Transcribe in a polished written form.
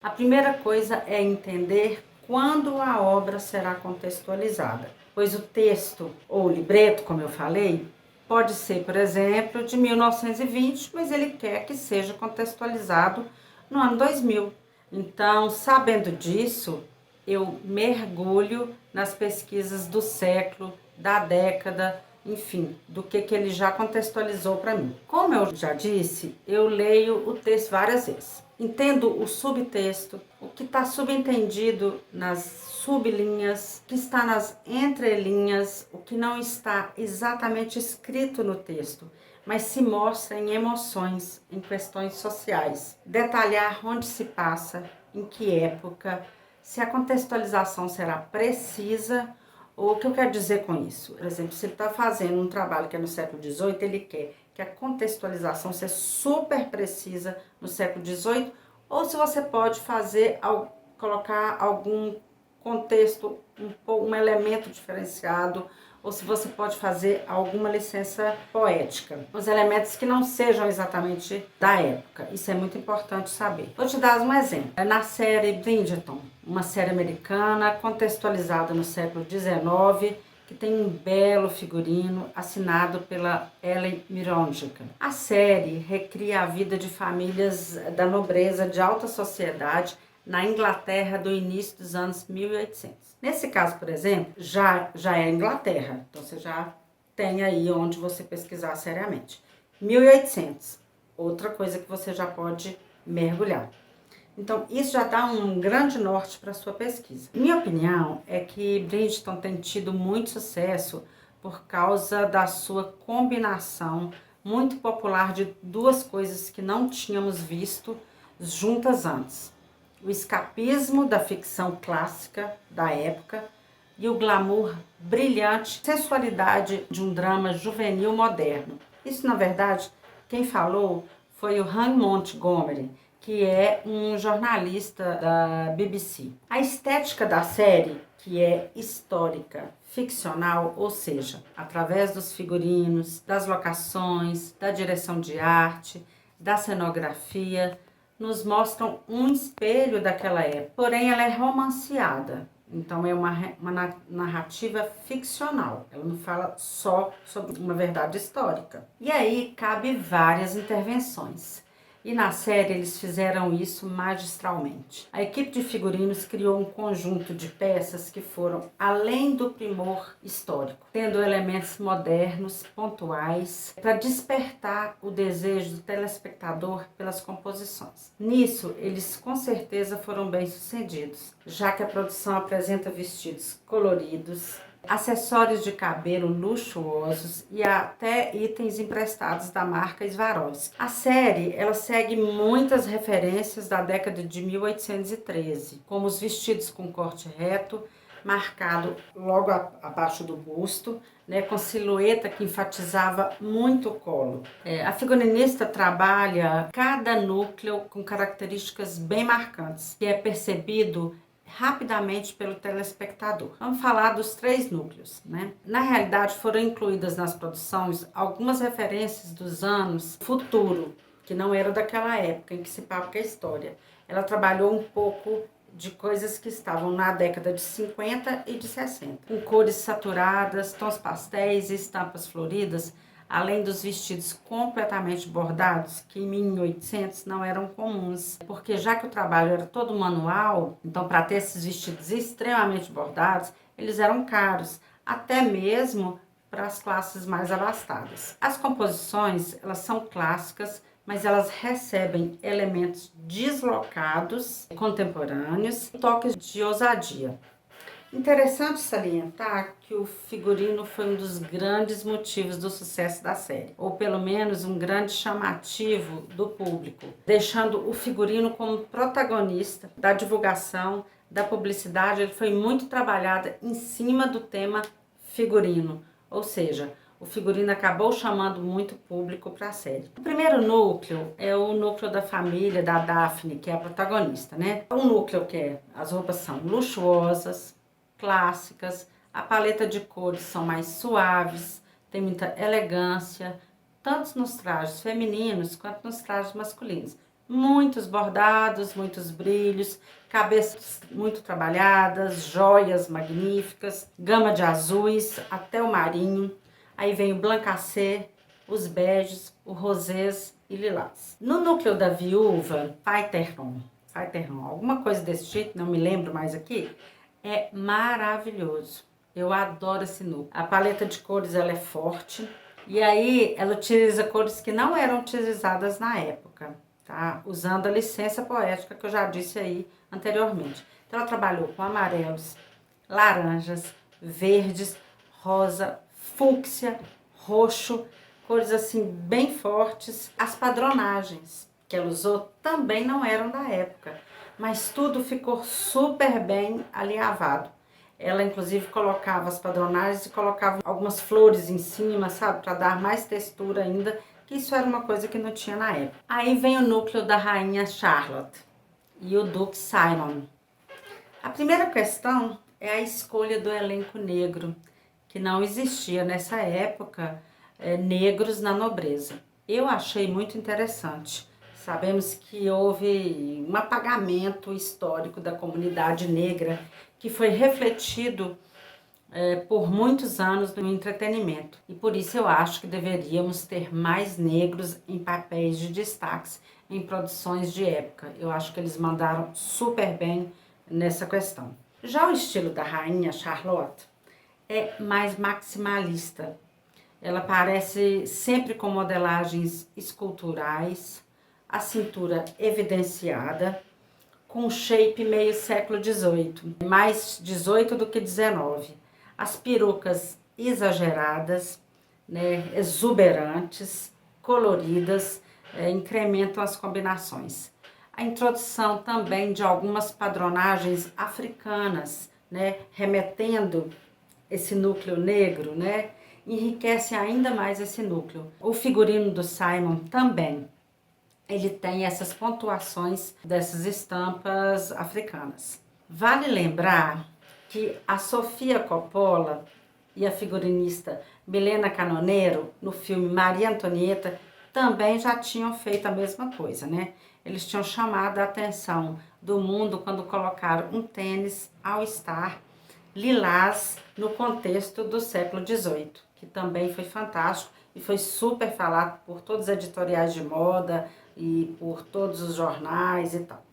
A primeira coisa é entender quando a obra será contextualizada, pois o texto ou libreto, como eu falei, pode ser, por exemplo, de 1920, mas ele quer que seja contextualizado no ano 2000. Então, sabendo disso, eu mergulho nas pesquisas do século, da década, enfim, do que ele já contextualizou para mim. Como eu já disse, eu leio o texto várias vezes. Entendo o subtexto, o que está subentendido nas sublinhas, o que está nas entrelinhas, o que não está exatamente escrito no texto, mas se mostra em emoções, em questões sociais. Detalhar onde se passa, em que época, se a contextualização será precisa. O que eu quero dizer com isso? Por exemplo, se ele está fazendo um trabalho que é no século XVIII, ele quer que a contextualização seja super precisa no século XVIII, ou se você pode fazer, colocar algum contexto, um elemento diferenciado, ou se você pode fazer alguma licença poética. Os elementos que não sejam exatamente da época. Isso é muito importante saber. Vou te dar um exemplo. Na série Bridgerton, uma série americana contextualizada no século XIX, que tem um belo figurino assinado pela Ellen Mironjica. A série recria a vida de famílias da nobreza de alta sociedade na Inglaterra do início dos anos 1800. Nesse caso, por exemplo, já é Inglaterra, então você já tem aí onde você pesquisar seriamente. 1800, outra coisa que você já pode mergulhar. Então, isso já dá um grande norte para a sua pesquisa. Minha opinião é que Bridgerton tem tido muito sucesso por causa da sua combinação muito popular de duas coisas que não tínhamos visto juntas antes. O escapismo da ficção clássica da época e o glamour brilhante, sensualidade de um drama juvenil moderno. Isso, na verdade, quem falou foi o Han Montgomery, que é um jornalista da BBC. A estética da série, que é histórica, ficcional, ou seja, através dos figurinos, das locações, da direção de arte, da cenografia, nos mostram um espelho daquela época. Porém, ela é romanceada. Então, é uma narrativa ficcional. Ela não fala só sobre uma verdade histórica. E aí, cabe várias intervenções. E na série eles fizeram isso magistralmente. A equipe de figurinos criou um conjunto de peças que foram além do primor histórico, tendo elementos modernos, pontuais, para despertar o desejo do telespectador pelas composições. Nisso, eles com certeza foram bem-sucedidos, já que a produção apresenta vestidos coloridos, acessórios de cabelo luxuosos e até itens emprestados da marca Swarovski. A série, ela segue muitas referências da década de 1813, como os vestidos com corte reto, marcado logo abaixo do busto, com silhueta que enfatizava muito o colo. A figurinista trabalha cada núcleo com características bem marcantes, que é percebido rapidamente pelo telespectador. Vamos falar dos 3 núcleos, Na realidade, foram incluídas nas produções algumas referências dos anos futuro, que não era daquela época em que se paga a história. Ela trabalhou um pouco de coisas que estavam na década de 50 e de 60, com cores saturadas, tons pastéis e estampas floridas, além dos vestidos completamente bordados, que em 1800 não eram comuns, porque já que o trabalho era todo manual, então para ter esses vestidos extremamente bordados, eles eram caros, até mesmo para as classes mais abastadas. As composições, elas são clássicas, mas elas recebem elementos deslocados, contemporâneos, toques de ousadia. Interessante salientar que o figurino foi um dos grandes motivos do sucesso da série, ou pelo menos um grande chamativo do público, deixando o figurino como protagonista da divulgação, da publicidade. Ele foi muito trabalhado em cima do tema figurino, ou seja, o figurino acabou chamando muito público para a série. O primeiro núcleo é o núcleo da família da Daphne, que é a protagonista, Um núcleo que as roupas são luxuosas, clássicas, a paleta de cores são mais suaves, tem muita elegância, tanto nos trajes femininos quanto nos trajes masculinos. Muitos bordados, muitos brilhos, cabeças muito trabalhadas, joias magníficas, gama de azuis até o marinho. Aí vem o blancacê, os beges, o rosés e lilás. No núcleo da viúva, Fighternon, alguma coisa desse jeito, não me lembro mais aqui, é maravilhoso. Eu adoro esse núcleo. A paleta de cores ela é forte e aí ela utiliza cores que não eram utilizadas na época, tá? Usando a licença poética que eu já disse aí anteriormente. Então ela trabalhou com amarelos, laranjas, verdes, rosa, fúcsia, roxo, cores assim bem fortes. As padronagens que ela usou também não eram da época, mas tudo ficou super bem alinhavado. Ela inclusive colocava as padronagens e colocava algumas flores em cima, sabe, para dar mais textura ainda, que isso era uma coisa que não tinha na época. Aí vem o núcleo da rainha Charlotte e o duque Simon. A primeira questão é a escolha do elenco negro, que não existia nessa época negros na nobreza. Eu achei muito interessante. Sabemos que houve um apagamento histórico da comunidade negra que foi refletido por muitos anos no entretenimento. E por isso eu acho que deveríamos ter mais negros em papéis de destaques em produções de época. Eu acho que eles mandaram super bem nessa questão. Já o estilo da rainha Charlotte é mais maximalista. Ela aparece sempre com modelagens esculturais, a cintura evidenciada, com shape meio século XVIII, mais 18 do que 19. As perucas exageradas, né, exuberantes, coloridas, incrementam as combinações. A introdução também de algumas padronagens africanas, né, remetendo esse núcleo negro, né, enriquece ainda mais esse núcleo. O figurino do Simon também, ele tem essas pontuações dessas estampas africanas. Vale lembrar que a Sofia Coppola e a figurinista Milena Canonero, no filme Maria Antonieta, também já tinham feito a mesma coisa, né? Eles tinham chamado a atenção do mundo quando colocaram um tênis All Star lilás no contexto do século XVIII, que também foi fantástico e foi super falado por todos os editoriais de moda e por todos os jornais e tal.